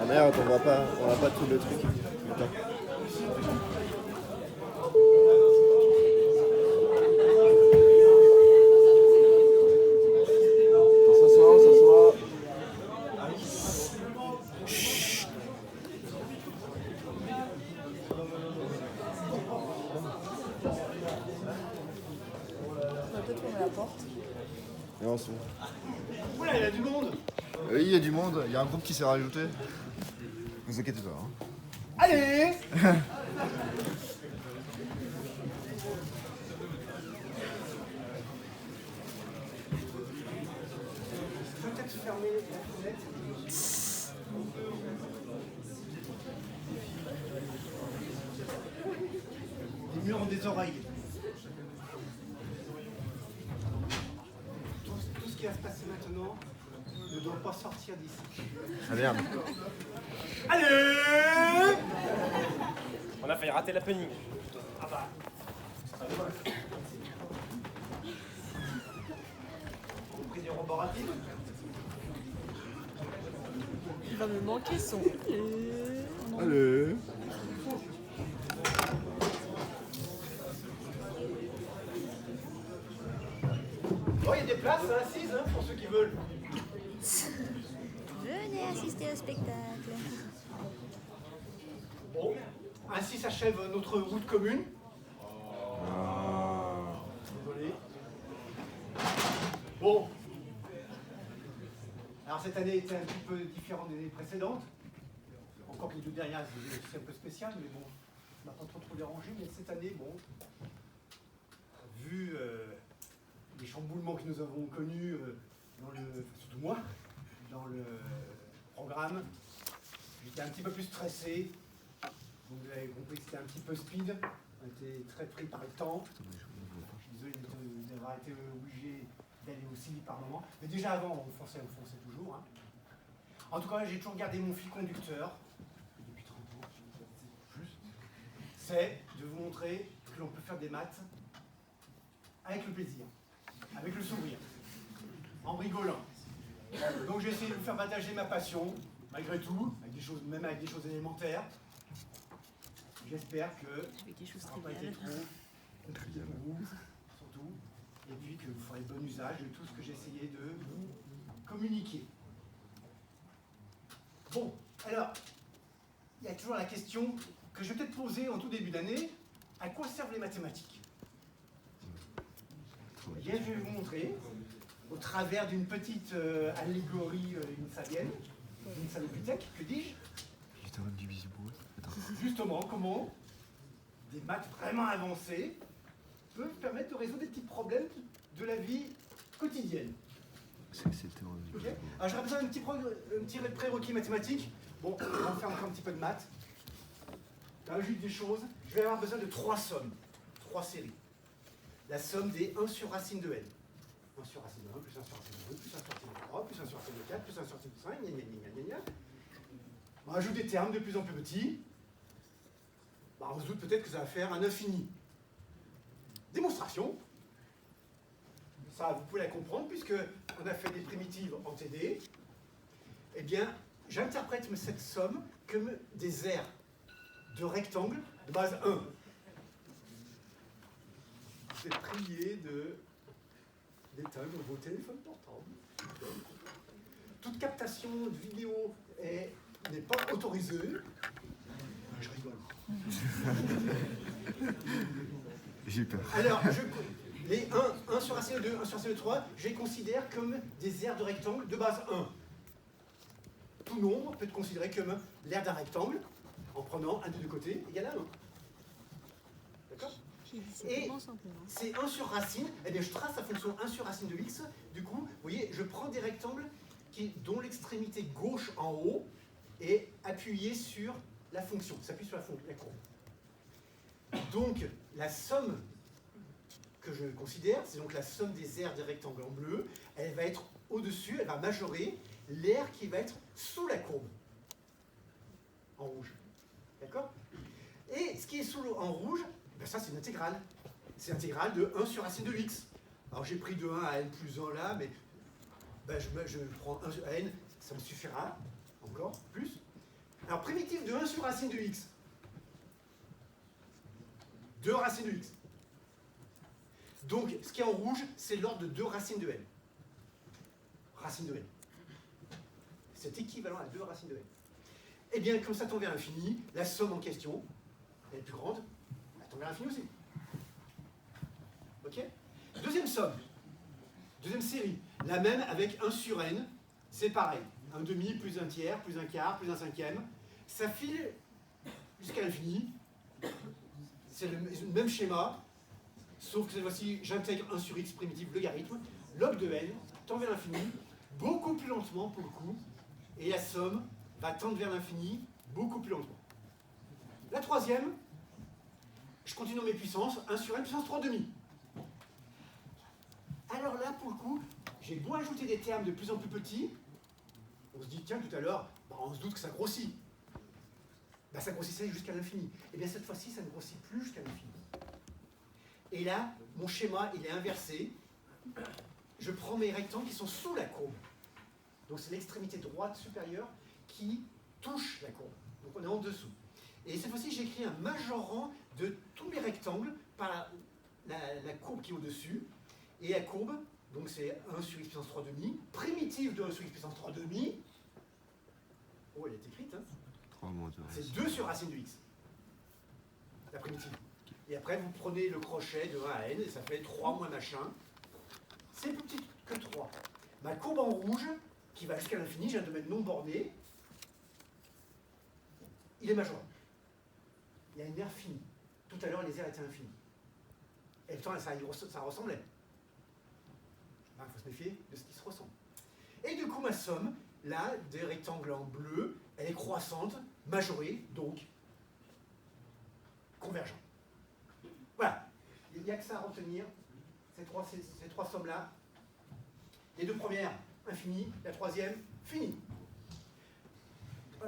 Ah merde, on voit pas tout le truc. Putain. On s'assoit, on s'assoit. Chut. On va peut-être fermer la porte. Et on se... Oula, il y a du monde. Oui, il y a du monde, il y a un groupe qui s'est rajouté. Ne vous inquiétez pas. Hein. Allez. Peut-être fermer la fenêtre. Les murs ont des oreilles. Tout ce qui va se passer maintenant ne doit pas sortir d'ici. Ah merde. Allez. On a failli rater l'happening. Ah bah. Compris des robots rapides. Il va me manquer son. Allez. Oh, il y a des places assises hein, pour ceux qui veulent. Venez assister au spectacle. Bon, ainsi s'achève notre route commune. Désolé. Bon. Alors cette année était un petit peu différente des années précédentes. Encore que les deux dernières, c'est un peu spécial, mais bon, ça m'a pas trop dérangé. Mais cette année, bon, vu les chamboulements que nous avons connus surtout moi, dans le programme, j'étais un petit peu plus stressé. Donc vous avez compris que c'était un petit peu speed. On était très pris par le temps. Je suis désolé d'avoir été obligé d'aller aussi par moment. Mais déjà avant, on fonçait toujours. Hein. En tout cas, j'ai toujours gardé mon fil conducteur, depuis 30 ans, plus. C'est de vous montrer que l'on peut faire des maths avec le plaisir, avec le sourire, en rigolant. Donc j'ai essayé de vous faire partager ma passion, malgré tout, même avec des choses élémentaires. J'espère que Avec des choses ça n'a pas été triviales. trop pour vous, surtout, et puis que vous ferez bon usage de tout ce que j'ai essayé de vous communiquer. Bon, alors, il y a toujours la question que je vais peut-être poser en tout début d'année, à quoi servent les mathématiques? Eh bien, je vais vous montrer, au travers d'une petite allégorie insabienne, d'une salopithèque, que dis-je? Justement, comment des maths vraiment avancées peuvent permettre de résoudre des petits problèmes de la vie quotidienne. Okay. Alors j'aurais besoin d'un petit prérequis mathématique. Bon, on va faire encore un petit peu de maths. Là, juste des choses. Je vais avoir besoin de 3 sommes, 3 séries. La somme des 1 sur racine de n. 1 sur racine de 1, plus 1 sur racine de 2, plus 1 sur racine de 3, plus 1 sur racine de 4, plus 1 sur racine de 5, gna gna gna gna gna. On rajoute des termes de plus en plus petits. Bah, on se doute peut-être que ça va faire un infini. Démonstration. Ça, vous pouvez la comprendre, puisque on a fait des primitives en TD. Eh bien, j'interprète cette somme comme des aires de rectangles de base 1. Je vais prier d'éteindre vos téléphones portables. Toute captation de vidéo n'est pas autorisée. Je rigole. J'ai eu peur. Alors, les 1 sur racine de 2, 1 sur racine de 3, je les considère comme des aires de rectangle de base 1. Tout nombre peut être considéré comme l'aire d'un rectangle en prenant un des deux côtés égal à 1. D'accord? Et c'est 1 sur racine, eh bien je trace la fonction 1 sur racine de x. Du coup, vous voyez, je prends des rectangles dont l'extrémité gauche en haut est appuyée sur la fonction, s'appuie sur la courbe. Donc, la somme que je considère, c'est donc la somme des aires des rectangles en bleu. Elle va être au-dessus, elle va majorer l'aire qui va être sous la courbe, en rouge. D'accord? Et ce qui est en rouge, ben ça c'est une intégrale. C'est l'intégrale de 1 sur racine de x. Alors j'ai pris de 1 à n plus 1 là, mais ben je prends 1 à n, ça me suffira, encore, plus. Alors, primitif de 1 sur racine de x. 2 racines de x. Donc, ce qui est en rouge, c'est l'ordre de 2 racines de n. Racine de n. C'est équivalent à 2 racines de n. Eh bien, comme ça tend vers l'infini, la somme en question, elle est plus grande, elle tend vers l'infini aussi. Ok? Deuxième somme. Deuxième série. La même avec 1 sur n, c'est pareil. 1 demi plus 1 tiers, plus 1 quart, plus 1 cinquième. Ça file jusqu'à l'infini. C'est le même schéma, sauf que cette fois-ci, j'intègre 1 sur x primitif logarithme. Log de n tend vers l'infini, beaucoup plus lentement pour le coup, et la somme va tendre vers l'infini, beaucoup plus lentement. La troisième, je continue dans mes puissances, 1 sur n puissance 3 demi. Alors là, pour le coup, j'ai beau ajouter des termes de plus en plus petits, on se dit, tiens, tout à l'heure, on se doute que ça grossit. Ça grossissait jusqu'à l'infini. Et bien cette fois-ci, ça ne grossit plus jusqu'à l'infini. Et là, mon schéma, il est inversé. Je prends mes rectangles qui sont sous la courbe. Donc c'est l'extrémité droite supérieure qui touche la courbe. Donc on est en dessous. Et cette fois-ci, j'écris un majorant de tous mes rectangles par la courbe qui est au-dessus. Et la courbe, donc c'est 1 sur x puissance 3 demi, primitive de 1 sur x puissance 3 demi. Oh, elle est écrite, hein. C'est 2 sur racine de x, la primitive. Et après, vous prenez le crochet de 1 à n, et ça fait 3 moins machin. C'est plus petit que 3. Ma courbe en rouge, qui va jusqu'à l'infini, j'ai un domaine non borné, il est majoré. Il y a une aire finie. Tout à l'heure, les aires étaient infinies. Et pourtant, ça ressemblait. Il faut se méfier de ce qui se ressemble. Et du coup, ma somme, là, des rectangles en bleu, elle est croissante, majorée, donc convergente. Voilà. Il n'y a que ça à retenir, ces trois sommes-là. Les deux premières, infinies, la troisième, finie.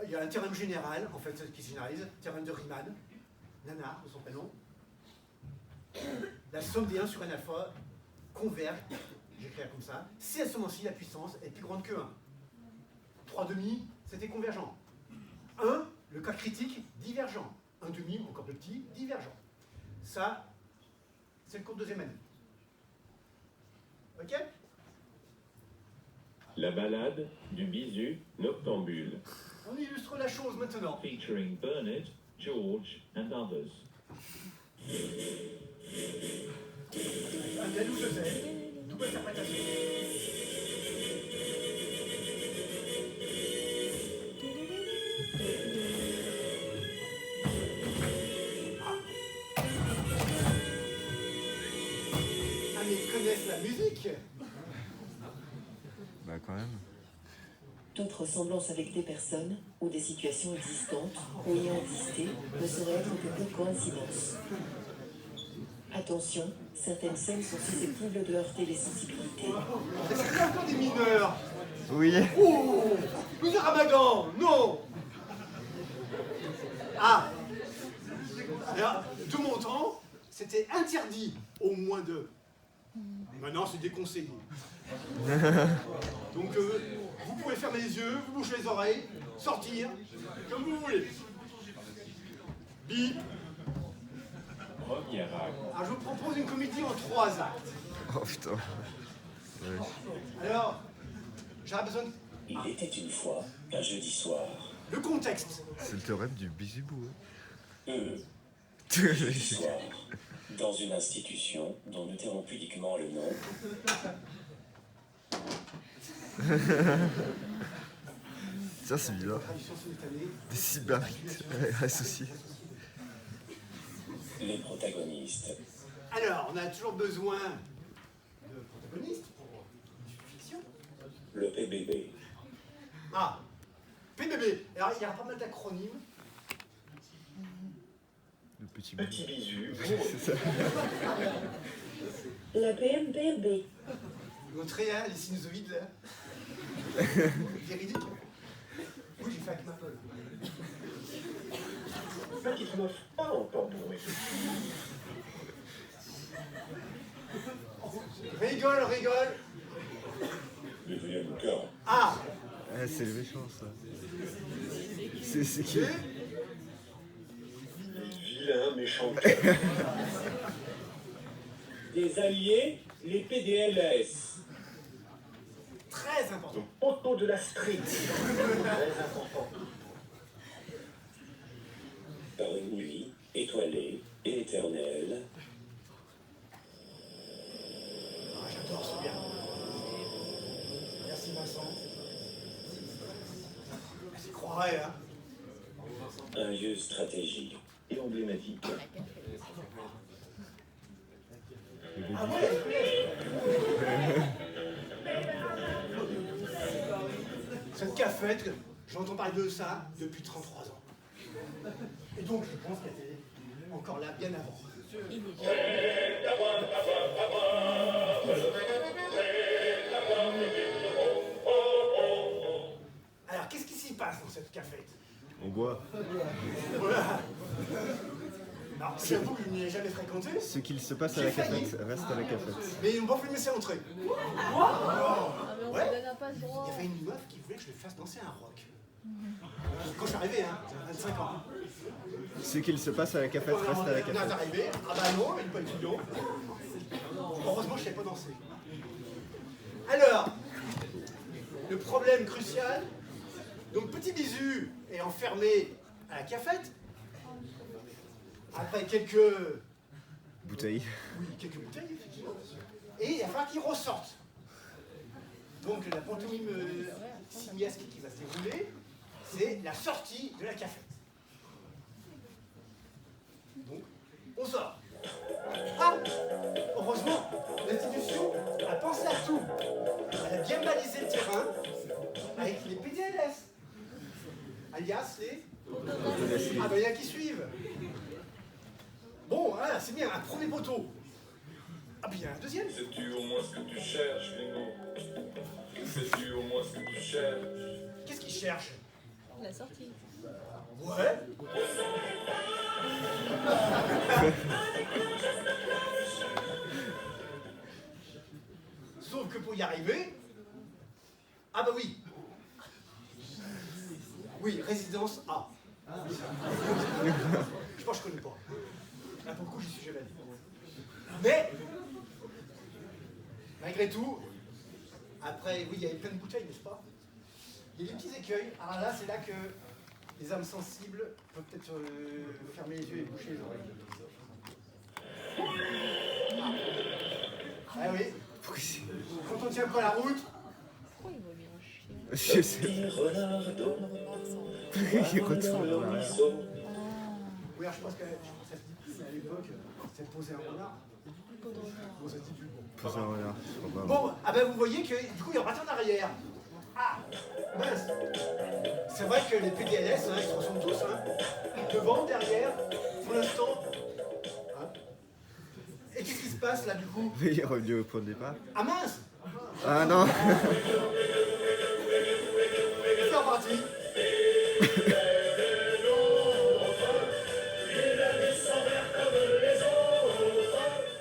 Il y a un théorème général, en fait, qui se généralise, théorème de Riemann, Nana, de son prénom. La somme des 1 sur n alpha converge, j'écris comme ça, si à ce moment-ci, la puissance est plus grande que 1. 3 demi, c'était convergent. 1, le cas critique, divergent. 1 demi, encore plus petit, divergent. Ça, c'est le cours de deuxième année. Ok? La balade du bisu noctambule. On illustre la chose maintenant. Featuring Bernard, George and others. Un bel ou je double interprétation. Ah, mais ils connaissent la musique. Bah quand même. Toute ressemblance avec des personnes ou des situations existantes ou ayant existé ne saurait être que pure coïncidence. Attention, certaines scènes sont susceptibles de heurter les sensibilités. Est-ce qu'il y a encore des mineurs? Oui. Oh, nous Ramadan, non. Ah, alors, de mon temps, c'était interdit au moins 2. Maintenant, c'est déconseillé. Donc, vous pouvez fermer les yeux, vous bouchez les oreilles, sortir, comme vous voulez. Bip. Premier acte. Alors, je vous propose une comédie en 3 actes. Oh putain. Ouais. Alors, j'aurais besoin de... Il était une fois, un jeudi soir. Le contexte. C'est le théorème du bisibou. Jeudi soir, dans une institution dont nous tairons pudiquement le nom. Ça c'est bizarre. Traduction simultanée. Des sybarites associés. Les protagonistes. Alors, on a toujours besoin de protagonistes pour une fiction. Le PBB. Ah, PBB. Alors, il y a pas mal d'acronymes. Le petit Petit bisu. C'est ça. La PMPB. Montrez hein, les sinusoïdes là. Véridique. Oui, j'ai fait avec ma folle. Petite meuf, pas encore bourré. Rigole, rigole. Le violon cœur. Ah, Ah, c'est le méchant ça. C'est qui? Vilain méchant. Des alliés, les PDLS. Très important. Poteau de la street. Très important. Par une nuit étoilée et éternelle. Ah, j'adore ce bien. Merci Vincent. C'est croirait, hein. Un lieu stratégique et emblématique. Ah ouais. Cette cafette, j'entends parler de ça depuis 33 ans. Et donc je pense qu'elle était encore là bien avant. Alors qu'est-ce qui s'y passe dans cette cafette? On boit. Voilà. Alors j'avoue que je n'y ai jamais fréquenté. Ce qu'il se passe à la cafette reste à la cafette. Mais ils m'ont pas voulu me laisser entrer. Ah, mais on Ouais. ne donne pas ce droit. Il y avait une meuf qui voulait que je lui fasse danser un rock. Quand je suis arrivé, hein, j'avais 25 ans. Ce qu'il se passe à la cafette reste à la On est cafette. arrivé, ah bah non, il n'est pas étudiant. Heureusement, je ne savais pas danser. Alors, le problème crucial, donc petit Bisu est enfermé à la cafette. Après quelques Bouteille. bouteilles, effectivement. Et il va falloir qu'il ressorte. Donc la pantomime simiesque qui va se dérouler, c'est la sortie de la cafette. Donc, on sort. Ah, heureusement, l'institution a pensé à tout. Elle a bien balisé le terrain avec les PDLS, alias les... Ah ben il y en a qui suivent. Bon, voilà, c'est bien, un premier poteau. Ah puis il y a un deuxième. Sais-tu au moins ce que tu cherches, Gringo? Sais-tu au moins ce que tu cherches? Qu'est-ce qu'il cherche? La sortie. Ouais. Sauf que pour y arriver... Ah bah oui. Oui, résidence A. Je pense que je connais pas. Là pour le coup, j'y suis jamais allé. Mais, malgré tout, après, oui, il y avait plein de bouteilles, n'est-ce pas? Il y a des petits écueils. Alors là, c'est là que les âmes sensibles peuvent peut-être fermer les yeux et boucher les oreilles. Ah oui. Quand on tient pas la route, Pourquoi il vaut bien chier? Je sais. Des renards d'eau Il retourne dans en le arrière. ruisseau. oui, alors je pense qu'à l'époque, c'était posé un renard. Bon, ça se dit plus bon. Posez un renard, je crois pas. Bon, ah ben vous voyez que du coup il repartit en arrière. Ah, mince. C'est vrai que les PDLS, hein, ils se ressemblent tous, hein. Devant, derrière, pour l'instant. Hein. Et qu'est-ce qui se passe là du coup? Mais il est revenu au point de départ. Ah mince. Ah non. C'est reparti.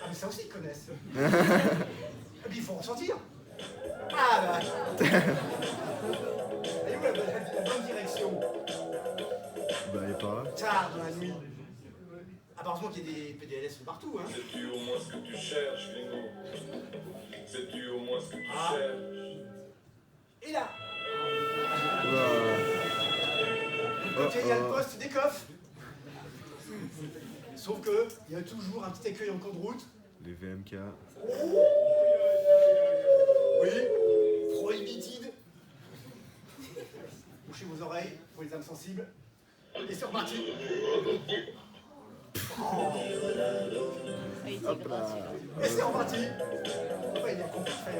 Ah mais ça aussi ils connaissent. Et puis il faut ressentir. Ah bah. Elle est où la bonne direction? Bah elle est par là. Tard dans la nuit. Ah bah heureusement qu'il y a des PDLS partout, hein. Sais-tu au moins ce que tu cherches, Gringo? Sais-tu au moins ce que tu Ah. cherches? Et là, Ouah. ok, il y a le Oh, oh. poste des coffres. Sauf que il y a toujours un petit écueil en cours de route. Les VMK. Oui, prohibited. Bouchez vos oreilles pour les âmes sensibles. Et c'est reparti. Hop là. Et c'est reparti. Enfin, il y a compris qu'il fallait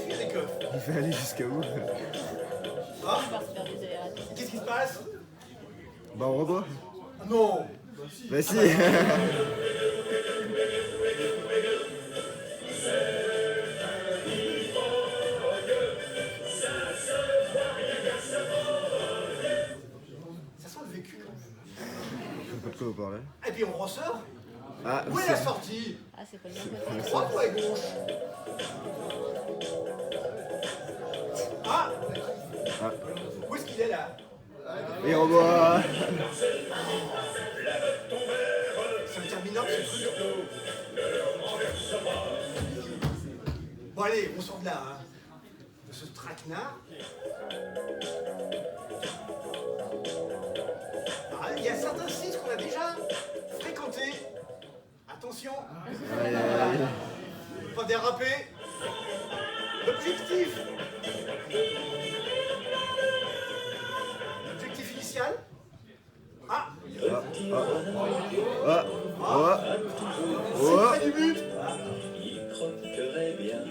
il y a des coffres. Il fait aller jusqu'à où? Ah, On va se faire des aléas. qu'est-ce qui se passe? Bah on reboit. Ah non. Bah si. Ça sent le vécu quand même. Je sais pas de quoi vous parlez. Et puis on ressort. Ah, Où est la sortie? Ah, c'est pas le bon côté. Droite ou à gauche? Ah, Ah. où est-ce qu'il est là? Et on voit. C'est interminable ce truc. Bon allez, on sort de là, hein. De ce traquenard. Ah, il y a certains sites qu'on a déjà fréquentés. Attention, pas déraper. L'objectif. L'objectif initial. Ah, c'est près du but. Il croquerait bien.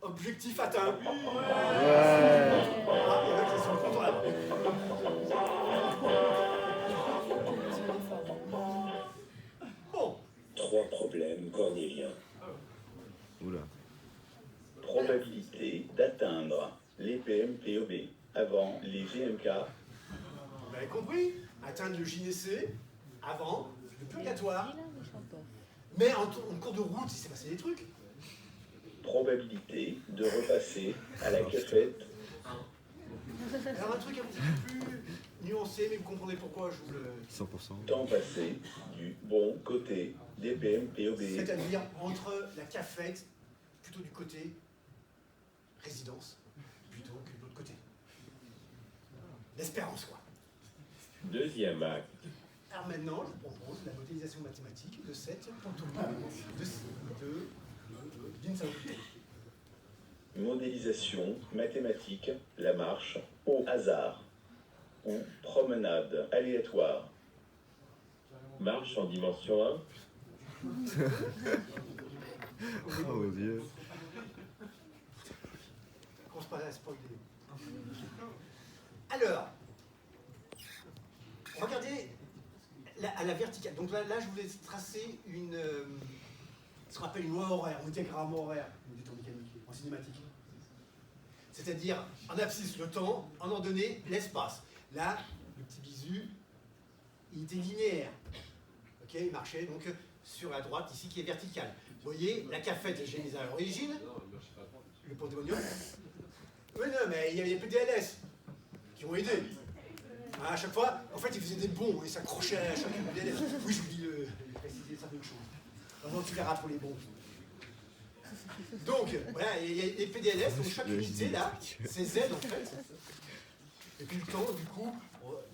Objectif atteint. Ouais. Ah, il y en a qui sont contents là. Bon, 3 problèmes cornéliens. Oula. Probabilité d'atteindre les PMPOB avant les GMK. vous avez compris. Atteindre le gynécée avant le purgatoire. Mais en cours de route, il s'est passé des trucs. Probabilité de repasser à la cafette. Alors un truc un petit peu plus nuancé, mais vous comprenez pourquoi je vous le... 100%. Temps passé du bon côté des PMPOB. C'est-à-dire entre la cafette, plutôt du côté résidence, plutôt que de l'autre côté. L'espérance, quoi. Deuxième acte. Alors maintenant, je vous propose la modélisation mathématique de cette pantomime d'Insalubrité. Modélisation mathématique, la marche au hasard ou promenade aléatoire. Marche en dimension 1. Oh mon dieu. Je commence pas à spoiler. Alors, regardez à la verticale. Donc là, je voulais tracer ce qu'on appelle une loi horaire, un diagramme horaire, du temps mécanique, en cinématique. C'est-à-dire, en abscisse, le temps, en ordonnée, donné, l'espace. Là, le petit bisu, il était linéaire. Ok, il marchait donc sur la droite, ici, qui est verticale. Vous voyez, la cafette, j'ai mis à l'origine, le pandémonium. Mais non, mais il y avait les PDLS qui ont aidé. À chaque fois, en fait, ils faisaient des bons, ils s'accrochaient à chaque PDLS. Oui, je vous dis préciser certaines choses. Maintenant, tu verras pour les bons. Donc, voilà, il y a les PDLS, donc chaque unité, là, c'est Z, en fait. Et puis le temps, du coup,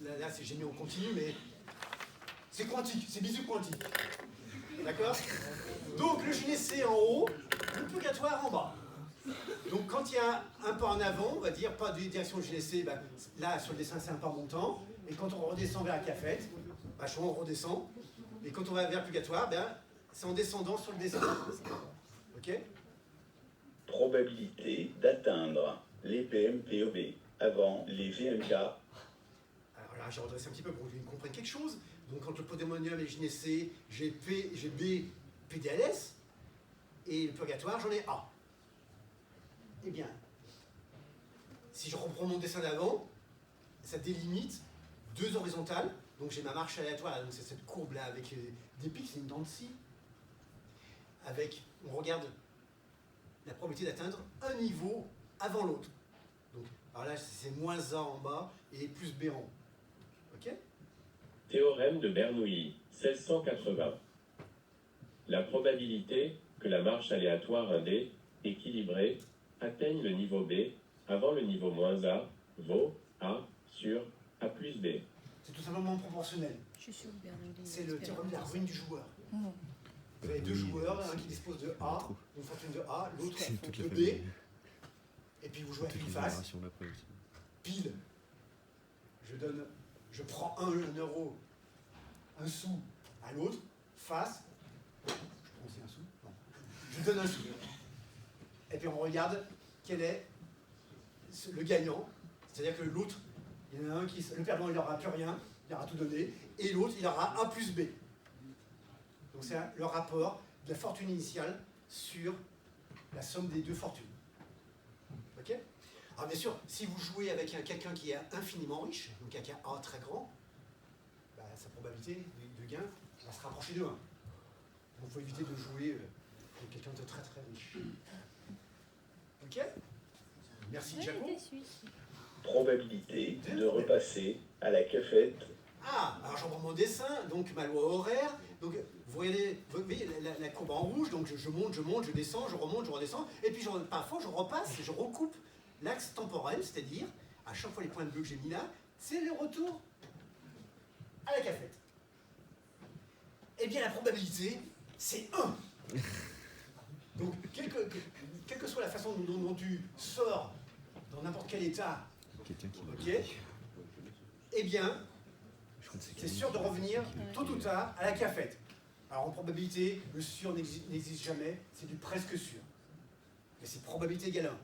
là j'ai mis en continu, mais c'est quantique, c'est bisu quantique. D'accord? Donc, le gynécée en haut, le purgatoire en bas. Donc, quand il y a un pas en avant, on va dire, pas de direction gynécée, ben, là, sur le dessin, c'est un pas montant. Et quand on redescend vers la cafette, vachement, on redescend. Et quand on va vers le purgatoire, ben, c'est en descendant sur le dessin. Ok? Probabilité d'atteindre les PMPOB avant les GMK. Alors là, j'ai redressé un petit peu pour que vous compreniez quelque chose. Donc, quand le podémonium est gynécée, j'ai B, PDLS, et le purgatoire, j'en ai A. Eh bien, si je reprends mon dessin d'avant, ça délimite 2 horizontales. Donc, j'ai ma marche aléatoire, donc c'est cette courbe-là avec des pics, c'est une dent de scie. Avec, on regarde la probabilité d'atteindre un niveau avant l'autre. Donc, alors là, c'est moins A en bas et plus B en haut. Ok? Théorème de Bernoulli, 1680. La probabilité que la marche aléatoire 1D, équilibrée, atteigne le niveau B avant le niveau moins A vaut A sur A plus B. C'est tout simplement proportionnel. Je suis sûr que Bernoulli. C'est le théorème de la ruine du joueur. Vous avez 2 joueurs, un qui dispose de A, une fortune de A, l'autre de B. Et puis vous jouez à pile face. Pile. Je prends un euro, un sou à l'autre, face. Je prends aussi un sou. Non. Je donne un sou. Et puis on regarde quel est le gagnant. C'est-à-dire que l'autre, il y en a un qui. Le perdant, il n'aura plus rien, il aura tout donné. Et l'autre, il aura A plus B. Donc c'est le rapport de la fortune initiale sur la somme des 2 fortunes. Ok? Alors bien sûr, si vous jouez avec quelqu'un qui est infiniment riche, donc quelqu'un A très grand, bah, sa probabilité de gain va se rapprocher de 1. Donc il faut éviter de jouer avec quelqu'un de très très riche. Merci Ouais, Jaco. il était suisse. Probabilité de repasser à la cafette. Ah, alors je reprends mon dessin, donc ma loi horaire. Donc vous voyez la courbe en rouge, donc je monte, je descends, je remonte, je redescends, et puis parfois je repasse et je recoupe l'axe temporel, c'est-à-dire à chaque fois les points bleus que j'ai mis là, c'est le retour à la cafette. Eh bien la probabilité, c'est 1. Donc quelle que soit la façon dont tu sors dans n'importe quel état, Quelqu'un qui va. ok, eh bien Je crois que c'est sûr de revenir tôt ou tard à la cafette. Alors en probabilité, le sûr n'existe jamais, c'est du presque sûr. Mais c'est probabilité égale 1.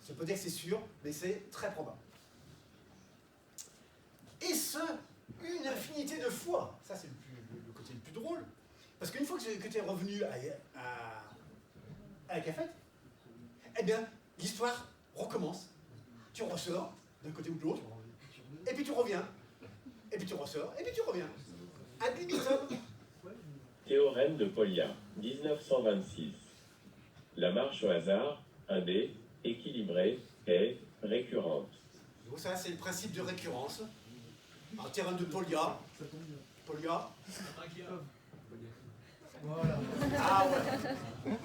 Ça peut dire que c'est sûr, mais c'est très probable. Et ce, une infinité de fois. Ça c'est le côté le plus drôle. Parce qu'une fois que tu es revenu à la cafette, eh bien l'histoire recommence. Tu ressors d'un côté ou de l'autre, et puis tu reviens. Et puis tu ressors, et puis tu reviens. Ad libitum. Théorème de Polya, 1926. La marche au hasard, 1D, équilibrée, est récurrente. Donc ça, c'est le principe de récurrence. Un théorème de Polya. Polya. Voilà. Ah ouais. Comment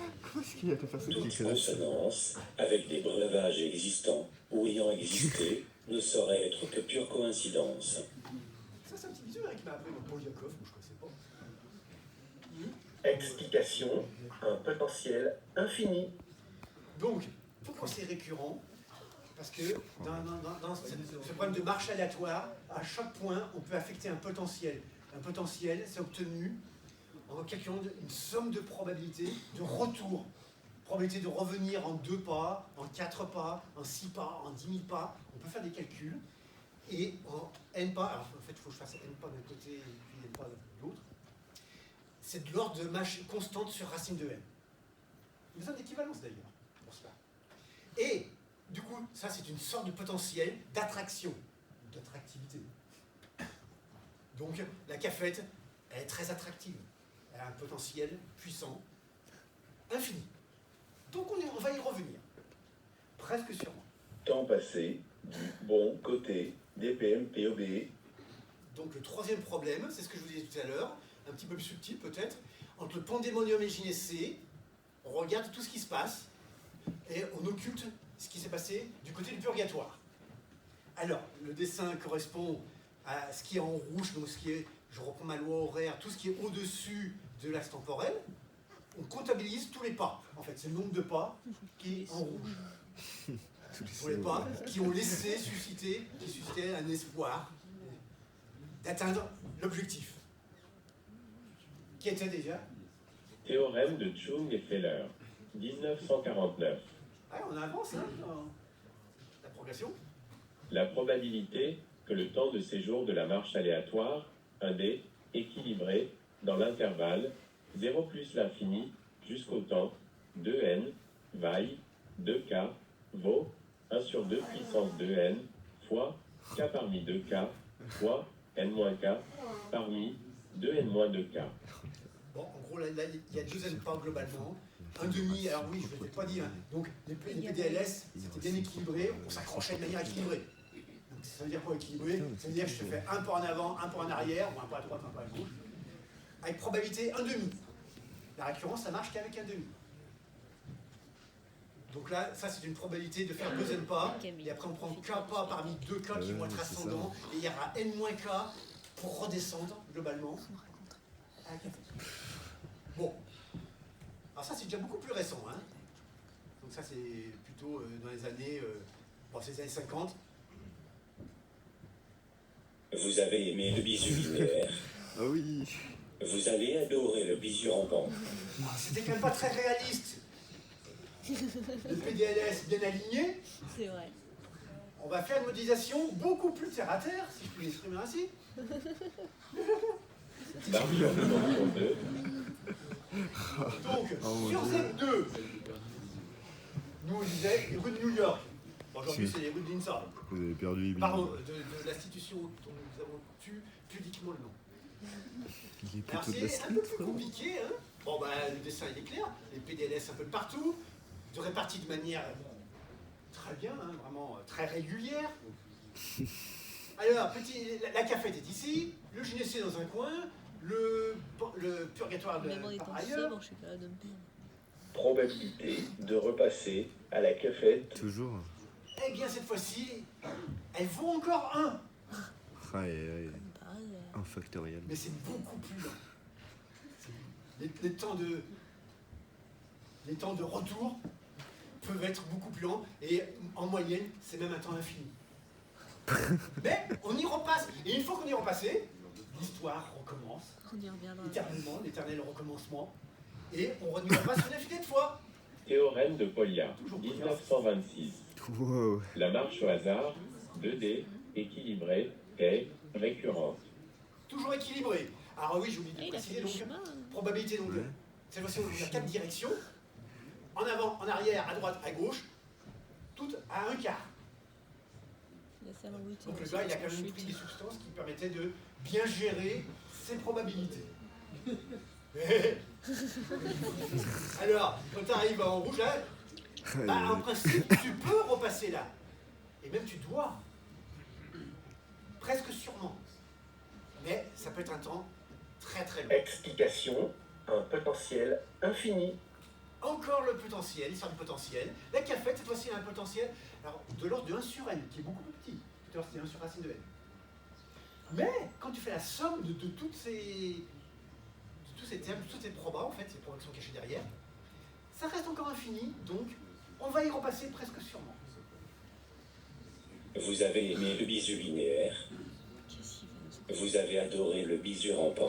est-ce qu'il y a personne qui Toute écrit là consonance avec des breuvages existants ou ayant existé ne saurait être que pure coïncidence. Ça, c'est un petit bisou qui m'a appris dans Polyakov, moi je ne connaissais pas. Explication, un potentiel infini. Donc, pourquoi c'est récurrent? Parce que dans ce problème de marche aléatoire, à chaque point, on peut affecter un potentiel. Un potentiel, c'est obtenu en calculant une somme de probabilités de retour. Probabilité de revenir en 2 pas, en 4 pas, en 6 pas, en 10 000 pas. On peut faire des calculs. Et en n pas, alors en fait, il faut que je fasse n pas d'un côté et puis n pas de l'autre. C'est de l'ordre de marche constante sur racine de n. Il y a besoin d'équivalence d'ailleurs pour cela. Et du coup, ça c'est une sorte de potentiel d'attraction, d'attractivité. Donc la cafette, elle est très attractive. Elle a un potentiel puissant, infini. Donc on va y revenir. Presque sûrement. Temps passé du bon côté des PMPOB. Donc le troisième problème, c'est ce que je vous disais tout à l'heure, un petit peu plus subtil peut-être, entre le pandémonium et gynécée, on regarde tout ce qui se passe et on occulte ce qui s'est passé du côté du purgatoire. Alors, le dessin correspond à ce qui est en rouge, donc ce qui est, je reprends ma loi horaire, tout ce qui est au-dessus de l'axe temporel, on comptabilise tous les pas. En fait, c'est le nombre de pas qui est en rouge. Tous les pas qui ont laissé susciter un espoir d'atteindre l'objectif. Qui était déjà? Théorème de Chung et Feller, 1949. Ah, on avance, hein, dans la progression. La probabilité que le temps de séjour de la marche aléatoire, 1D, équilibré dans l'intervalle 0 plus l'infini jusqu'au temps 2n, vaille, 2k, vaut 1 sur 2 puissance 2n fois k parmi 2k fois n-k parmi 2n-2k. Bon, en gros, là, il y a 2 n pas globalement. Un demi, alors oui, je ne l'ai pas dit, hein. Donc les PDLS, c'était bien équilibré, on s'accrochait de manière équilibrée. Donc, ça veut dire quoi équilibré? Ça veut dire que je te fais un pas en avant, un pas en arrière, ou un pas à droite, un pas à gauche, avec probabilité 1 demi. La récurrence, ça marche qu'avec 1 demi. Donc là, ça c'est une probabilité de faire 2 n pas, et après on prend k pas parmi 2 k qui vont être ascendants, et il y aura n-k pour redescendre globalement. Bon. Alors ça c'est déjà beaucoup plus récent, hein. Donc ça c'est plutôt dans les années, bon c'est les années 50. Vous avez aimé le bisu linéaire. Ah oui. Vous allez adorer le bisu rampant. Alors, c'était quand même pas très réaliste. Le PDLS bien aligné. C'est vrai. On va faire une modélisation beaucoup plus terre à terre, si je puis l'exprimer ainsi. Marche en dimension 2, Donc, sur Z2, nous on disait les rues de New York. Aujourd'hui c'est les rues de l'INSA. Vous avez perdu 8 Pardon, de l'institution dont nous avons tué pudiquement le nom. Il est Alors plutôt de la c'est un peu street, plus compliqué, hein. Bon bah le dessin il est clair, les PDLS un peu de partout, de répartis de manière très bien, hein, vraiment très régulière. Alors, la cafette est ici, le gynécée dans un coin, le purgatoire Même en par étant ailleurs. sobre, je suis capable de me perdre. Probabilité de repasser à la cafette. Toujours. Eh bien, cette fois-ci, elle vaut encore 1. Aïe, aïe. Par hasard. Un factoriel. Mais c'est beaucoup plus lent. Les temps de retour peuvent être beaucoup plus lents et en moyenne, c'est même un temps infini. Mais on y repasse. Et une fois qu'on y est repassé, l'histoire recommence. On y reviendra. Éternellement, l'éternel recommencement. Et on y repasse une infinité de fois. Théorème de Polya, 1926. Wow. La marche au hasard, 2D, équilibrée, est récurrente. Toujours équilibré. Alors oui, j'ai oublié de Eh, il a préciser, fait du donc, chemin. Hein. probabilité, donc, Ouais. cette fois-ci, on a 4 directions. En avant, en arrière, à droite, à gauche. Toutes à un quart. La salambouille, Donc le gars, il a quand même pris des substances qui permettaient de bien gérer ses probabilités. Alors, quand tu arrives en rouge, là, bah, en principe, tu peux repasser là. Et même tu dois. Presque sûrement. Mais ça peut être un temps très très long. Explication, un potentiel infini. Encore le potentiel, l'histoire du potentiel. La cafette, cette fois-ci, a un potentiel alors, de l'ordre de 1 sur n, qui est beaucoup plus petit. Tout à l'heure, c'était 1 sur racine de n. Mais, quand tu fais la somme de tous ces termes, de tous ces probas, en fait, ces probas qui sont cachés derrière, ça reste encore infini, donc on va y repasser presque sûrement. Vous avez aimé le bisu linéaire. Qu'est-ce qu'il fait? Vous avez adoré le bisu rampant.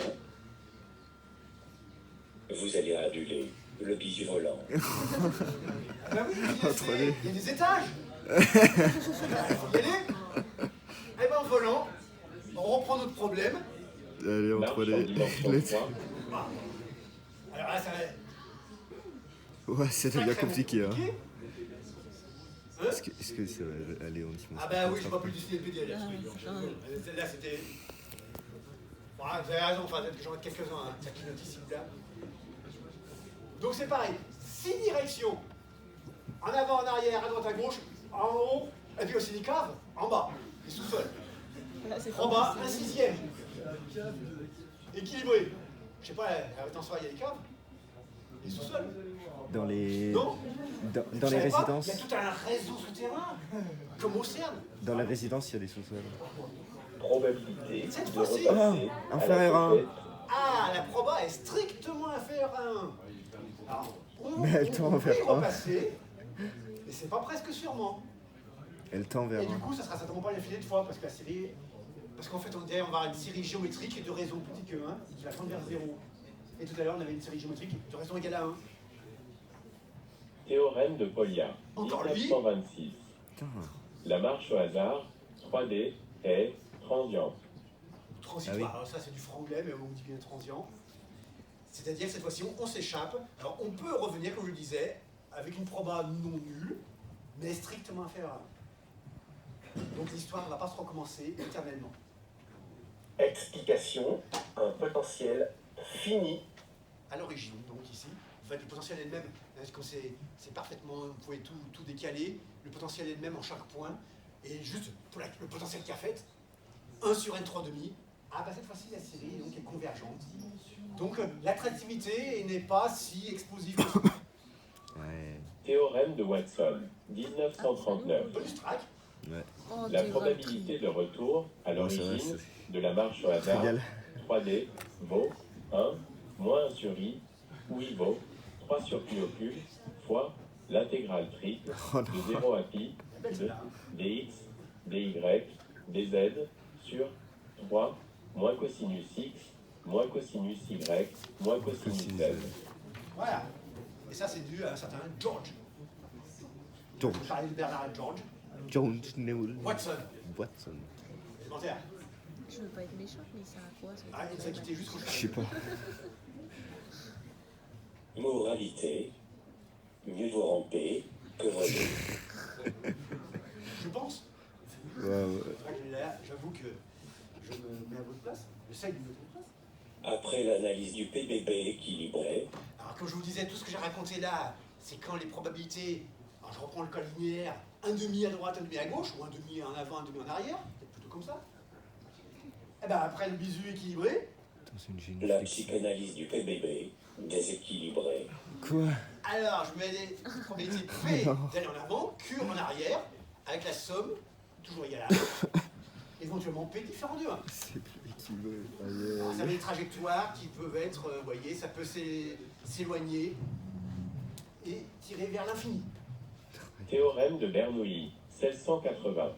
Vous allez aduler le bisu volant. Ah bah oui, Entre les- il y a des étages. Il faut y aller. Eh ben en volant, on reprend notre problème. Allez, Marche entre en les. dimension les- 3, Alors là, ça va Ouais, ça devient compliqué. Hein. compliqué. Hein Est-ce que ça va aller en dimension? Ah bah oui, je vois plus dessiner le PDL. Ah, Celle-là, c'était... Voilà, vous avez raison, enfin, peut-être que j'en ai quelques-uns, hein. Ça clignote ici ou là. Donc c'est pareil, 6 directions. En avant, en arrière, à droite, à gauche, en haut, et puis aussi les caves, en bas, les sous-sols. Là, c'est En bas, un 6e. Équilibré. Je sais pas, la rétention, il y a les caves. Les sous-sols. Dans les. Non Dans Vous les savez pas, résidences. il y a tout un réseau souterrain, comme au CERN. Dans les résidences, il y a des sous-sols. Probabilité Cette de fois-ci. repasser Ah, à inférieur la à un. cafette. Ah, la proba est strictement inférieure à 1. Alors, Mais elle tend peut y vers un. repasser, et c'est pas presque sûrement. Elle tend vers Et du un. coup, ça sera certainement pas l'infini de fois, parce que la série... Parce qu'en fait, on va avoir une série géométrique de raison plus petite que 1, qui va tendre vers 0. Et tout à l'heure, on avait une série géométrique de raison égale à 1. théorème de Polya, Encore lui 1926. Putain. La marche au hasard, 3D, est transiente. Transitoire, Ah oui. alors ça c'est du franglais, mais on dit bien transient. C'est-à-dire que cette fois-ci, on s'échappe. Alors on peut revenir, comme je le disais, avec une proba non nulle, mais strictement inférieure à 1. Donc l'histoire ne va pas se recommencer éternellement. Explication, un potentiel fini. À l'origine, donc ici, en fait, le potentiel est le même, quand c'est parfaitement, vous pouvez tout décaler, le potentiel est le même en chaque point, et juste pour le potentiel cafette, 1 sur n3 demi, ah bah cette fois-ci la série donc, est convergente. Donc l'attractivité n'est pas si explosive que ça. Ouais. Théorème de Watson, 1939. Bonus track, Ouais. Oh, La t'es probabilité de retour à Ouais, c'est vrai, l'origine c'est de la marche au hasard, trivial. 3D, vaut 1 moins 1 sur i, où i vaut 3 sur pi au cube, fois l'intégrale triple Oh de non. 0 à pi de dx, dy, dz sur 3 moins cosinus x, moins cosinus y, moins cosinus z. voilà. Et ça c'est dû à un certain George. George. Je parlais de Bernard et George. George Newell. Watson, Watson. élémentaire. Je veux pas être méchante, mais c'est un quoi ça? Ah, il nous a quitté jusqu'au Je sais pas. Moralité, mieux vaut ramper que voler. Je pense. Ouais, ouais. C'est vrai que là, j'avoue que je me mets à votre place. J'essaye de me mettre à votre place. Après l'analyse du PBB équilibré, Alors, comme je vous disais, tout ce que j'ai raconté là, c'est quand les probabilités. Alors, Alors je reprends le cas linéaire, un demi à droite, un demi à gauche, ou un demi en avant, un demi en arrière, peut-être plutôt comme ça. Et ben après le bisu équilibré, La psychanalyse du PBB, déséquilibrée. Quoi? alors je mets des probabilités P d'aller en avant, Q en arrière, avec la somme, toujours égale à 1, éventuellement P différent de 1. C'est plus équilibré. Alors, ça a des trajectoires qui peuvent être, vous voyez, ça peut s'éloigner et tirer vers l'infini. Théorème de Bernoulli, 1680.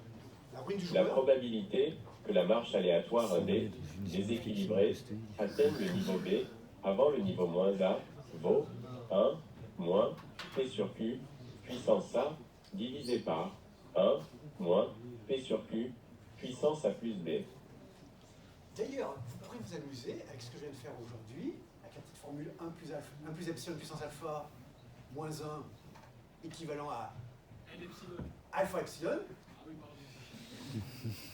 La ruine du La joueur, probabilité que la marche aléatoire D, déséquilibrée, atteigne le niveau B avant le niveau moins A vaut 1 moins P sur Q puissance A divisé par 1 moins P sur Q puissance A plus B. d'ailleurs, vous pourrez vous amuser avec ce que je viens de faire aujourd'hui, avec la petite formule 1 plus epsilon puissance alpha moins 1 équivalent à alpha epsilon.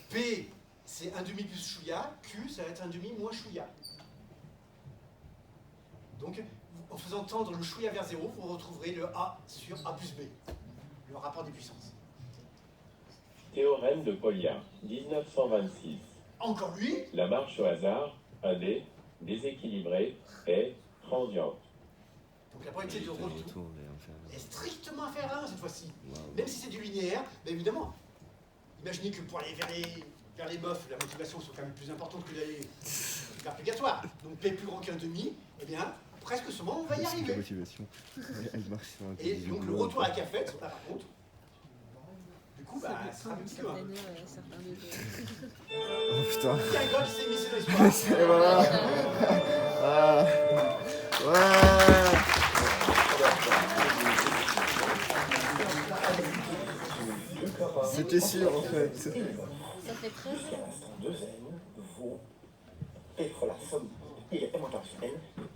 P, c'est 1 demi plus chouïa, Q, ça va être 1 demi moins chouïa. Donc, en faisant tendre le chouïa vers 0, vous retrouverez le A sur A plus B, le rapport des puissances. Théorème de Polya, 1926. Encore lui, La marche au hasard, 1D, déséquilibrée, est transiente. donc la probabilité de retour mais est strictement inférieure à 1 cette fois-ci. Waouh. Même si c'est du linéaire, mais évidemment, imaginez que pour aller vers les meufs, la motivation sont quand même plus importante que d'aller vers purgatoire. Donc P plus grand qu'un demi, eh bien, presque seulement, on va y La arriver. motivation, elle marche sur un Et petit donc le boulot. retour à la cafette, là par contre, du coup, bah, ça sera dépend plus de que 1. certaines heures et certains degrés. Oh putain. Il y a un gars qui s'est mis sur l'espoir. Et voilà. Ah. Ouais. C'était sûr en fait. Ça fait 13 Deux n vaut P fois la somme. Il y a n moins 1 sur n,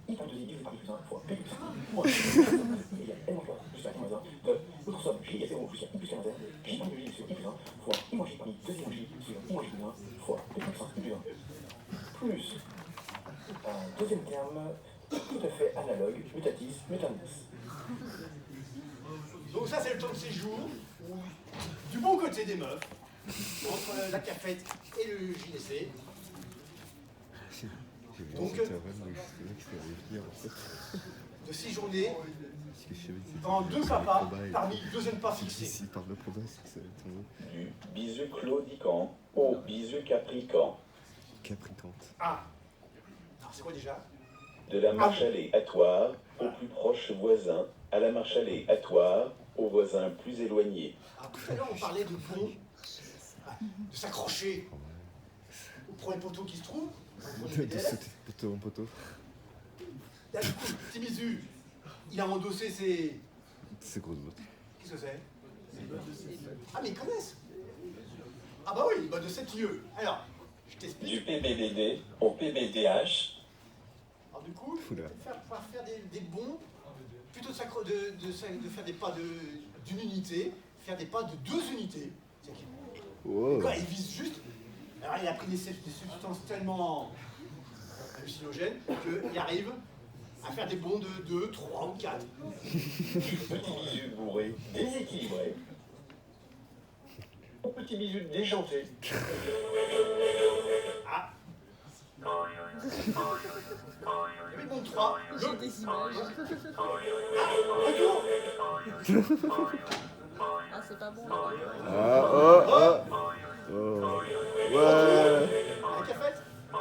I par 2 i divisé par I plus 1 fois P plus 1 moins il y a n moins 3 plus 1 moins 1 de l'autre somme, J il y a 0 plus I plus 15 n, J par 2 i sur I plus 1 fois I moins J par I, 2 i moins J sur I moins J plus 1 fois P plus 1 I plus 1 plus un deuxième terme tout à fait analogue, mutatis mutandis. Donc ça, c'est le temps de séjour où, du bon côté des meufs, entre la cafette et le JDC, J'ai vu Donc, ce théorème, mais je savais que ça allait venir en fait. de séjourner Parce que je savais que c'était dans deux sur papas le combat et- parmi deux jeunes pas Si fixés. si, par le combat, c'est que ça va tomber. Du bisu claudican au bisu caprican. Capricante. Ah, alors c'est quoi déjà? De la marche aléatoire au plus proche voisin à la marche aléatoire au voisin plus éloigné. Alors tout à l'heure, on parlait de pont, de s'accrocher au premier poteau qui se trouve, au premier De DLF. sauter de poteau en poteau. Là, du coup, petit bisu, il a endossé ses... C'est grosse botte. Qu'est-ce que c'est? Ah, mais ils connaissent. Ah bah oui, bah de 7 lieux. Alors, je Du t'explique. PBBD au PBDH, Alors du coup, Oula. pouvoir faire des bonds, plutôt de faire des pas d'une unité, faire des pas de 2 unités. C'est-à-dire qu'il- Wow. Quoi, il vise juste. Alors il a pris des substances tellement hallucinogènes qu'il arrive à faire des bonds de 2, 3 ou 4. du petit bisu bourré déséquilibré au petit bisu déjanté. Ah. Il y avait bon de 3. J'ai des images. Ah, c'est pas bon là. Ah, oh, oh. Oh. Ouais. La cafette. Oh,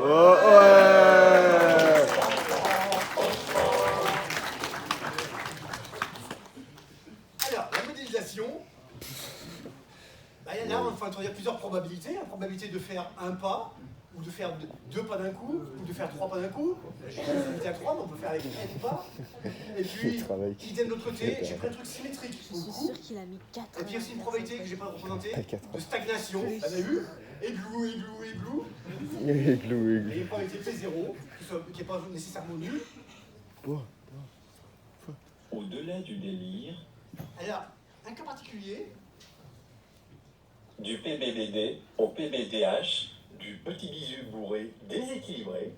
oh, ouais. Alors, la modélisation. Bah, là, on va introduire plusieurs probabilités. La probabilité de faire un pas, ou de faire 2 pas d'un coup, ou de faire 3 pas d'un coup. J'ai limité à 3, mais on peut faire avec n pas. Et puis, Le travail. idem de l'autre côté, j'ai plein de trucs symétriques. Je suis sûre qu'il a mis 4 Et puis aussi une probabilité que j'ai pas représentée À 4 de stagnation, vous avez vu? Églou, églou, églou. Igloo, Et igloo. une probabilité P0, qui n'est pas nécessairement nulle. Oh. Au-delà du délire, Alors, un cas particulier, du PBBD au PBDH, du petit bisu bourré déséquilibré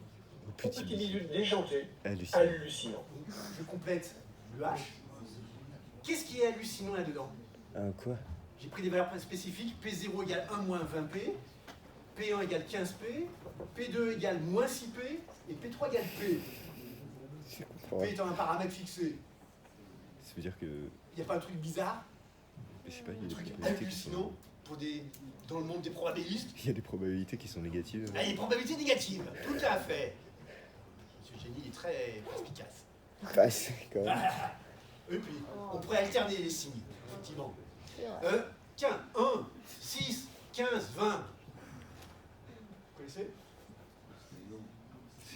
Au au petit petit bisu. bisu déjanté Hallucinant. hallucinant. je complète le H, Qu'est-ce qui est hallucinant là-dedans? Quoi? J'ai pris des valeurs spécifiques. P0 égale 1 moins 20P. P1 égale 15P. P2 égale moins 6P. Et P3 égale P. P étant un paramètre fixé. Ça veut dire que... Il n'y a pas un truc bizarre? Je sais pas, il y Un a des truc probabilités qui hallucinant sont... pour dans le monde des probabilistes? Il y a des probabilités qui sont négatives. Ah, les probabilités négatives, tout à fait. Monsieur Génie est très efficace. Bah, c'est quand même... Et puis, on pourrait alterner les signes, effectivement. C'est vrai. Tiens, 1, 6, 15, 20. Vous connaissez?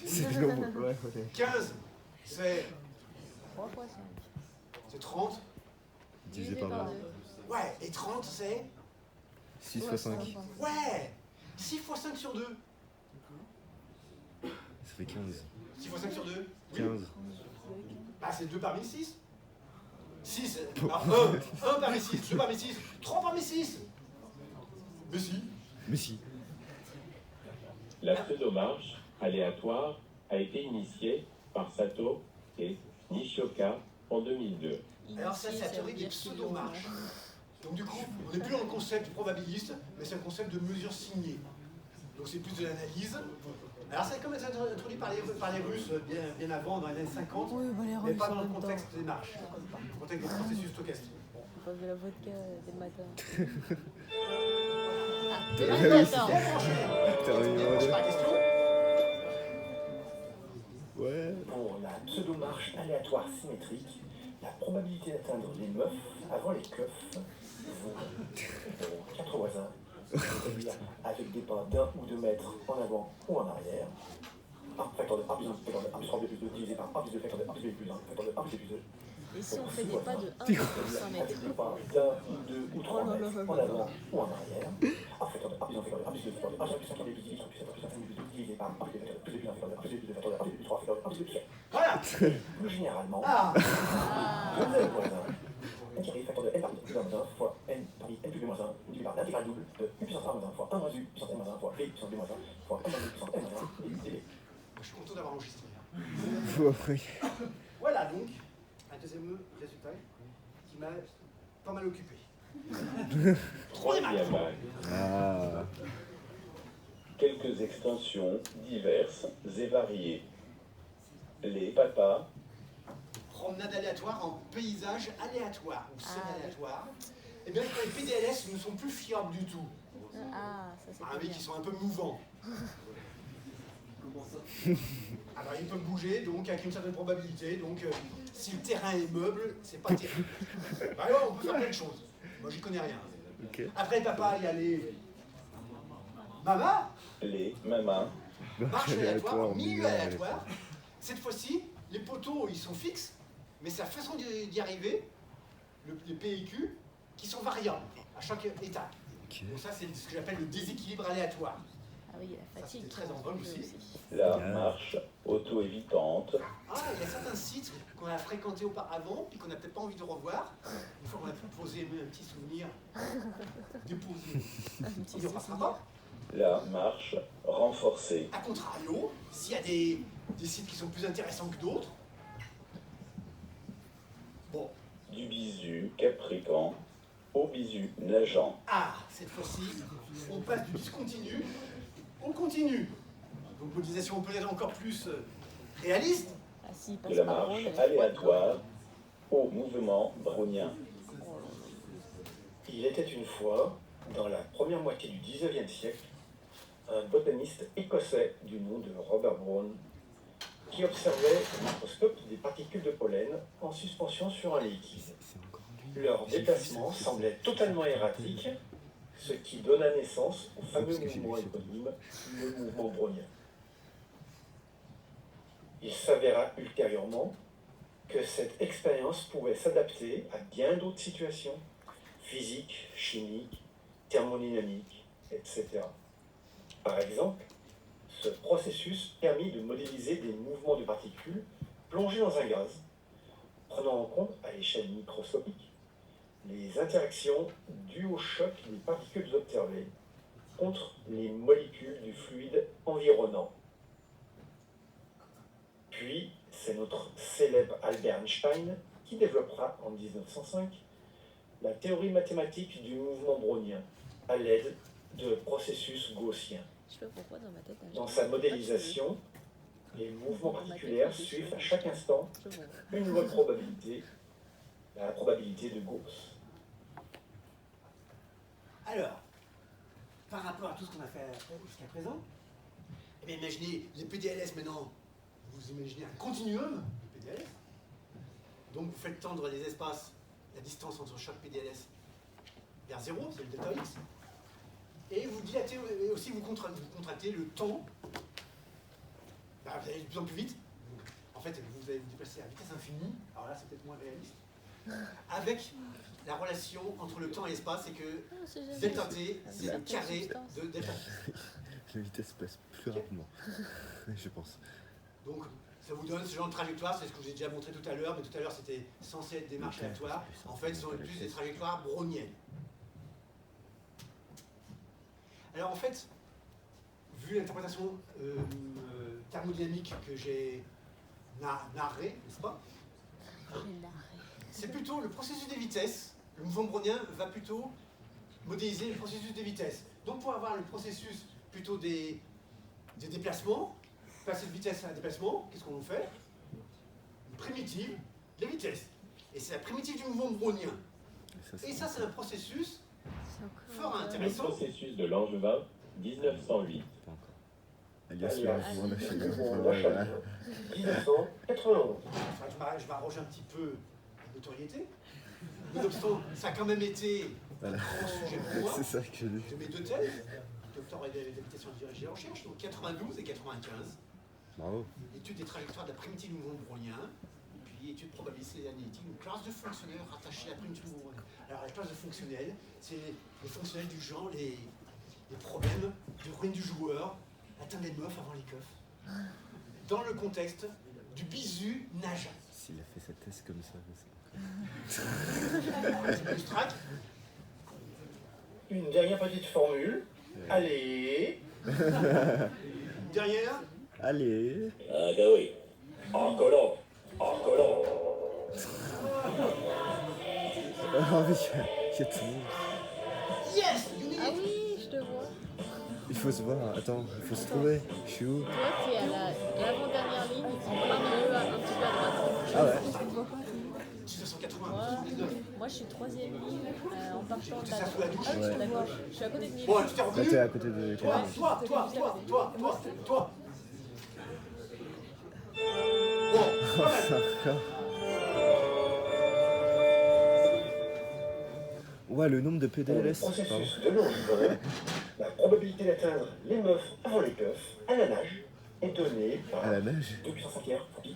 C'est des nombres, ouais. 15, c'est 3 fois 5. c'est 30. Divisé par 20. Ouais, et 30, c'est 6 fois 5. ouais, 6 fois 5 sur 2. Ça fait 15. 6 fois 5 sur 2. 15. Bah, c'est 2 parmi 6. 6, 1 parmi 6, 2 parmi 6, 3 parmi 6. Mais si. Mais si. La pseudo-marche aléatoire a été initiée par Sato et Nishioka en 2002. Alors ça, c'est la théorie des pseudo-marches. Donc du coup, on n'est plus dans le concept probabiliste, mais c'est un concept de mesure signée. Donc c'est plus de l'analyse. Alors ça a comme été introduit par les Russes bien avant, dans les années 50, Oui, bah les mais Russes pas en dans le même temps. contexte des marches, dans le contexte des processus stochastiques. J'ai pas vu la vodka dès le matin. T'as Ah, réussi. attends. Bien branché. T'as réussi. C'est pas la question. Ouais. Pour la pseudo-marche aléatoire symétrique, la probabilité d'atteindre les meufs avant les keufs vaut 4 voisins, c'est-à-dire avec des pas d'1 ou 2 mètres en avant ou en arrière. 1 facteur de 1 plus 1 facteur de 1 plus 3 plus 2 divisé par 1 plus 2 facteur de 1 plus 2 plus 1 facteur de 1 plus 2 plus 2. Et si on fait des pas de 1,5 mètres? Avec des pas d'1 ou 2 ou 3 mètres en avant ou en arrière. 1 facteur de 1 plus 1 facteur de 1 plus 2 facteur de 1 plus 5 plus 10 plus 7 plus 5 plus 2 divisé par 1 plus 2 facteur de 2 plus 1 facteur de 1 plus 2 facteur de 1 plus 3 facteur de 1 plus 2 plus 4. Voilà. Plus généralement, Ah. le même voisin, n qui arrive facteur de n par plus 1 moins 1 fois n par n plus 2 moins 1 multiplié par l'intégrale double de u puissance 1 moins 1 fois 1 moins u puissance n moins 1 fois v puissance 2 moins 1 fois 1 moins u puissance n moins 1 dv. Je suis content d'avoir enregistré. Après. Voilà donc un deuxième résultat qui m'a pas mal occupé. Troisième vague. Ah. Quelques extensions diverses et variées. Les papas, Promenade aléatoire en paysage aléatoire ou scène Ah, oui. aléatoire. Eh bien, les PDLS ne sont plus fiables du tout. Ah, ça c'est Ah pas oui, bien. qui sont un peu mouvants. Alors ils peuvent bouger, donc avec une certaine probabilité. Donc si le terrain est meuble, c'est pas terrible. Bah ouais, on peut faire plein de choses. Moi j'y connais rien. Ok. Après papa, il y a les mamas, les mamas, marche aléatoire, en milieu aléatoire. Cette fois-ci, les poteaux ils sont fixes, mais c'est la façon d'y arriver, les P et Q, qui sont variables à chaque étape. Ok. Donc ça c'est ce que j'appelle le déséquilibre aléatoire. Ah oui, la Ça, fatigue. c'était très en vogue aussi. la marche auto-évitante, Ah, il y a certains sites qu'on a fréquentés auparavant, puis qu'on n'a peut-être pas envie de revoir. Une fois qu'on a pu poser un petit souvenir, déposer, Un petit il ne repassera pas. la marche renforcée, A contrario, s'il y a des sites qui sont plus intéressants que d'autres, bon, du bisu caprican au bisu nageant. ah, cette fois-ci, on passe du discontinu au continu. Donc modélisation peut-être encore plus réaliste. Ah si, il De passe la par marche Rhône, aléatoire au mouvement brownien. Il était une fois, dans la première moitié du XIXe siècle, un botaniste écossais du nom de Robert Brown qui observait au microscope des particules de pollen en suspension sur un liquide. C'est encore lui. Leur déplacement semblait totalement erratique, ce qui donna naissance au fameux parce que j'ai mouvement vu ça. éponyme, le mouvement brownien. Il s'avéra ultérieurement que cette expérience pouvait s'adapter à bien d'autres situations, physiques, chimiques, thermodynamiques, etc. Par exemple, ce processus permit de modéliser des mouvements de particules plongées dans un gaz, prenant en compte à l'échelle microscopique les interactions dues au choc des particules observées contre les molécules du fluide environnant. Puis, c'est notre célèbre Albert Einstein qui développera en 1905 la théorie mathématique du mouvement brownien à l'aide de processus gaussiens. Je sais pas pourquoi dans ma tête. Dans sa modélisation, les mouvements particulaires suivent à chaque instant une loi de probabilité, la probabilité de Gauss. Alors, par rapport à tout ce qu'on a fait jusqu'à présent, eh bien, imaginez les PDLS maintenant, vous imaginez un continuum de PDLS. Donc vous faites tendre les espaces, la distance entre chaque PDLS vers 0, c'est le delta X. Et vous dilatez, et aussi vous contractez le temps. Bah, vous allez de plus en plus vite. En fait, vous allez vous déplacer à vitesse infinie. Alors là, c'est peut-être moins réaliste. Avec la relation entre le temps et l'espace, c'est que delta t, c'est le carré de delta t. La vitesse passe plus rapidement, je pense. Donc, ça vous donne ce genre de trajectoire, c'est ce que je vous ai déjà montré tout à l'heure, mais tout à l'heure c'était censé être des marches aléatoires. En fait, ce sont plus des trajectoires browniennes. Alors en fait, vu l'interprétation thermodynamique que j'ai narrée, n'est-ce pas? C'est plutôt le processus des vitesses. Le mouvement brownien va plutôt modéliser le processus des vitesses. Donc pour avoir le processus plutôt des déplacements, passer de vitesse à un déplacement, qu'est-ce qu'on fait? Une primitive des vitesses. Et c'est la primitive du mouvement brownien. Et ça, c'est un processus fort Le intéressant. processus de Langevin, 1908. Pas encore. Alias le mouvement de la Voilà. 1991. Enfin, je vais arranger un petit peu la notoriété. Nonobstant, ça a quand même été Voilà. un grand sujet pour moi. C'est ça que je dis. De mes deux thèses, doctorat d'habitation dirigée en recherche, donc 92 et 95. Bravo. Étude des trajectoires de la primitive du mouvement brownien, puis étude probabilité analytique, une classe de fonctionnels rattachée à la primitive du mouvement brownien. Alors la classe de fonctionnels, c'est les fonctionnels du genre, les problèmes de ruine du joueur, atteindre les meufs avant les keufs. Dans le contexte du bisu nage. S'il a fait sa thèse comme ça, C'est du track. Une dernière petite formule. Allez. Derrière, allez. Ah bah oui. En collant. En collant. Ah oui, il y a tout le monde. yes, you need Ah it. oui, je te vois. Il faut se voir, attends, il faut se trouver. Je suis où? Toi, tu es à l'avant-dernière ligne, en plein milieu, un petit peu à droite. Ah ouais. 1980, Moi, 79. moi, je suis troisième ligne en partant de C'est la ça sous la douche. Ah oui, Ouais. d'accord. Je suis à côté de Mille. Bon, tu t'es Là, reconnu? t'es à côté de Toi, Camille. toi. Bon, quand même. Ouais, le nombre de Pour le PDLS. Pardon. processus de Langevin, la probabilité d'atteindre les meufs avant les keufs à la nage est donnée par À la nage. 2 puissance 5 R pi.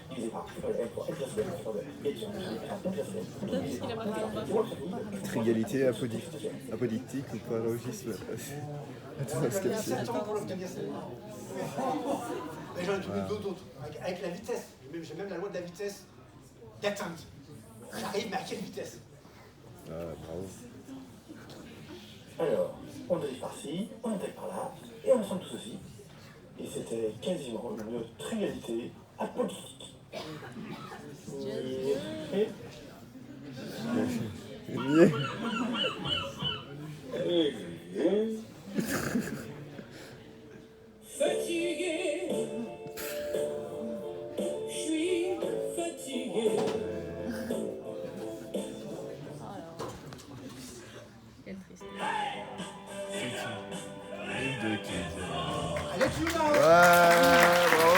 Divisé par M pour N plus M sur le B sur le N plus M. T'as vu ce qu'il a marqué en bas? Trigalité apodictique ou paralogisme. Attends, est-ce que c'est... 7 ans pour l'obtenir. Mais j'en ai trouvé d'autres. Avec la vitesse. J'ai même la loi de la vitesse d'atteinte. J'arrive, mais à quelle vitesse? Ah, bravo. Alors, on dérive par-ci, on intègre par-là, et on ensemble tout ceci. Et c'était quasiment une trivialité apodictique. Et Fatigué, je suis fatigué. Oh là. Quelle tristesse. Allez, tu vas. Ouais, bravo.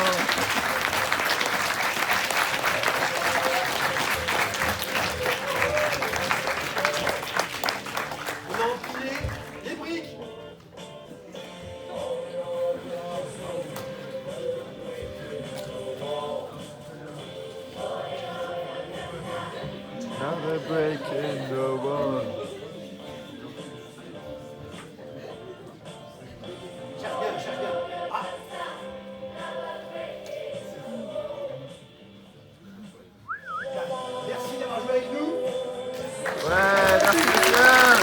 On a empilé les briques. Another break in the wall. Cherche bien. Ah. Merci d'avoir joué avec nous. Ouais, merci bien.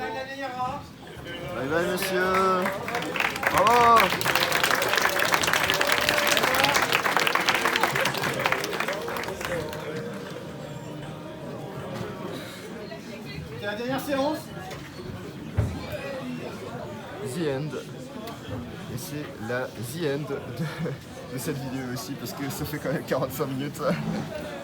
bye la Nayara. Bye bye monsieur. Bravo. C'est la dernière séance. The End. Et c'est la The End de cette vidéo aussi parce que ça fait quand même 45 minutes.